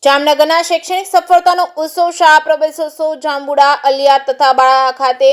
જામનગરના શૈક્ષણિક સફળતાનો ઉત્સવ શાળા પ્રવેશોત્સવ જાંબુડા અલિયાર તથા બાળા ખાતે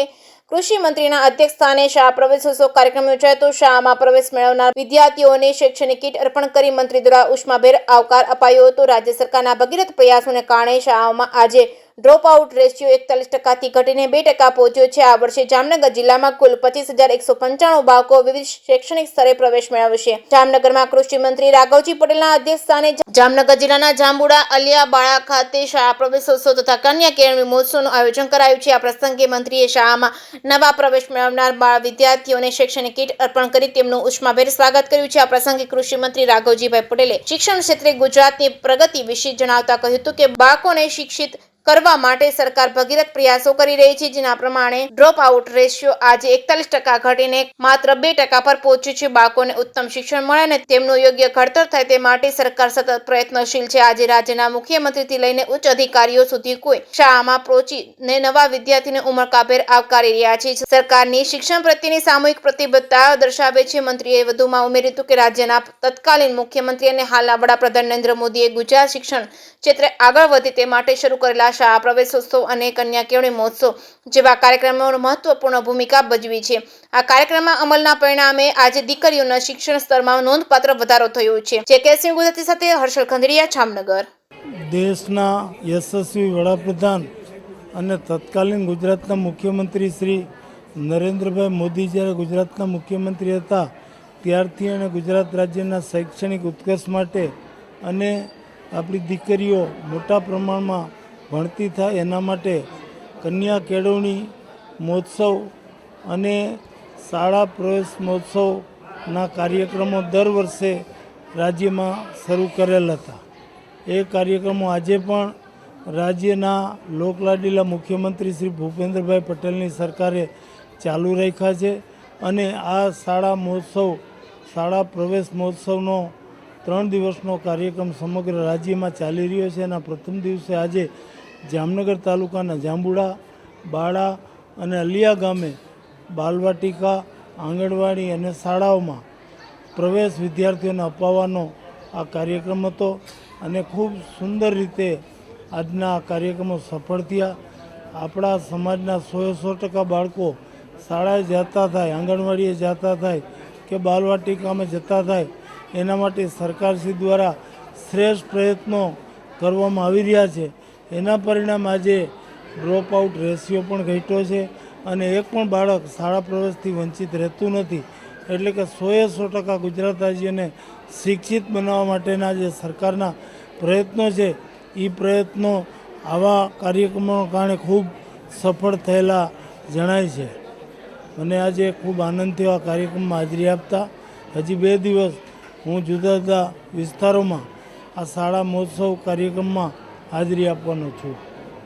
કૃષિ મંત્રીના અધ્યક્ષસ્થાને શાળા પ્રવેશોત્સવ કાર્યક્રમ યોજાયો હતો। શાળામાં પ્રવેશ મેળવનાર વિદ્યાર્થીઓને શૈક્ષણિક કીટ અર્પણ કરી મંત્રી દ્વારા ઉષ્માભેર આવકાર અપાયો હતો। રાજ્ય સરકારના ભગીરથ પ્રયાસોને કારણે શાળાઓમાં આજે ડ્રોપ આઉટ રેશિયો 41% થી ઘટીને 2% પહોંચ્યો છે। આ વર્ષે જામનગર જિલ્લામાં કુલ 25,195 બાળકો વિવિધ શૈક્ષણિક સ્તરે પ્રવેશ મેળવશે। જામનગરમાં કૃષિ મંત્રી રાઘવજી પટેલના અધ્યક્ષસ્થાને જામનગર જિલ્લાના જાંબુડા અલિયા બાળા ખાતે શાળા પ્રવેશોત્સવ તથા કન્યા કેળવણી મહોત્સવનું આયોજન કરાયું છે। આ પ્રસંગે મંત્રીએ શાળામાં નવા પ્રવેશ મેળવનાર બાળ વિદ્યાર્થીઓને શૈક્ષણિક કીટ અર્પણ કરી તેમનું ઉષ્માભેર સ્વાગત કર્યું છે। આ પ્રસંગે કૃષિ મંત્રી રાઘવજીભાઈ પટેલે શિક્ષણ ક્ષેત્રે ગુજરાતની પ્રગતિ વિશે જણાવતા કહ્યું હતું કે બાળકોને શિક્ષિત કરવા માટે સરકાર ભગીરથ પ્રયાસો કરી રહી છે, જેના પ્રમાણે ડ્રોપ આઉટ રેશિયો આજે 41% ઘટીને માત્ર 2% પર પહોંચ્યું છે। બાળકોને ઉત્તમ શિક્ષણ મળે અને તેમનું યોગ્ય ઘડતર થાય તે માટે સરકાર સતત પ્રયત્નશીલ છે। આજે રાજ્યના મુખ્યમંત્રીથી લઈને ઉચ્ચ અધિકારીઓ સુધી કોઈ શાળામાં પહોંચીને નવા વિદ્યાર્થીને ઉમળકાભેર આવકારી રહ્યા છે। સરકારની શિક્ષણ પ્રત્યેની સામૂહિક પ્રતિબદ્ધતા દર્શાવે છે। મંત્રીએ વધુમાં ઉમેર્યું હતું કે રાજ્યના તત્કાલીન મુખ્યમંત્રી અને હાલના વડાપ્રધાન નરેન્દ્ર મોદીએ ગુજરાત શિક્ષણ ક્ષેત્રે આગળ વધે તે માટે શરૂ કરેલા શાળા પ્રવેશોત્સવ અને કન્યા કેળવણી મહોત્સવ જેવા કાર્યક્રમો મહત્વપૂર્ણ ભૂમિકા ભજવી છે। આ કાર્યક્રમના અમલના પરિણામે આજે દીકરીઓના શિક્ષણ સ્તરમાં નોંધપાત્ર વધારો થયો છે। જેકેસી ગુજરાતી સાથે હર્ષલ ખંડેરિયા, જામનગર। દેશના યશસ્વી વડાપ્રધાન અને તત્કાલીન ગુજરાતના મુખ્યમંત્રી શ્રી નરેન્દ્રભાઈ મોદી જ્યારે ગુજરાતના મુખ્યમંત્રી હતા ત્યારથી અને ગુજરાત રાજ્યના શૈક્ષણિક ઉત્કર્ષ માટે અને આપણી દીકરીઓ મોટા પ્રમાણમાં ભણતી થાય એના માટે કન્યા કેળવણી મહોત્સવ અને શાળા પ્રવેશ મહોત્સવના કાર્યક્રમો દર વર્ષે રાજ્યમાં શરૂ કરેલ હતા। એ કાર્યક્રમો આજે પણ રાજ્યના લોકલાડીલા મુખ્યમંત્રી શ્રી ભૂપેન્દ્રભાઈ પટેલની સરકારે ચાલુ રાખ્યા છે અને આ શાળા મહોત્સવ શાળા પ્રવેશ મહોત્સવનો 3 દિવસનો કાર્યક્રમ સમગ્ર રાજ્યમાં ચાલી રહ્યો છે। એના પ્રથમ દિવસે આજે જામનગર તાલુકાના જાંબુડા બાળા અને અલિયા ગામે બાલવાટિકા આંગણવાડી અને શાળાઓમાં પ્રવેશ વિદ્યાર્થીઓને અપાવવાનો આ કાર્યક્રમ હતો અને ખૂબ સુંદર રીતે આજના આ કાર્યક્રમો સફળ થયા। આપણા સમાજના 100% બાળકો શાળાએ જતા થાય, આંગણવાડીએ જતા થાય કે બાલવાટિકામાં જતા થાય એના માટે સરકારશ્રી દ્વારા શ્રેષ્ઠ પ્રયત્નો કરવામાં આવી રહ્યા છે। એના પરિણામે આજે ડ્રોપ આઉટ રેશિયો પણ ઘટ્યો છે અને એક પણ બાળક શાળા પ્રવેશથી વંચિત રહેતું નથી। એટલે કે 100% ગુજરાત રાજ્યને શિક્ષિત બનાવવા માટેના જે સરકારના પ્રયત્નો છે એ પ્રયત્નો આવા કાર્યક્રમોના કારણે ખૂબ સફળ થયેલા જણાય છે। મને આજે ખૂબ આનંદ થયો આ કાર્યક્રમમાં હાજરી આપતા। હજી 2 દિવસ હું જુદા જુદા વિસ્તારોમાં આ શાળા મહોત્સવ કાર્યક્રમમાં હાજરી આપવાનો છું।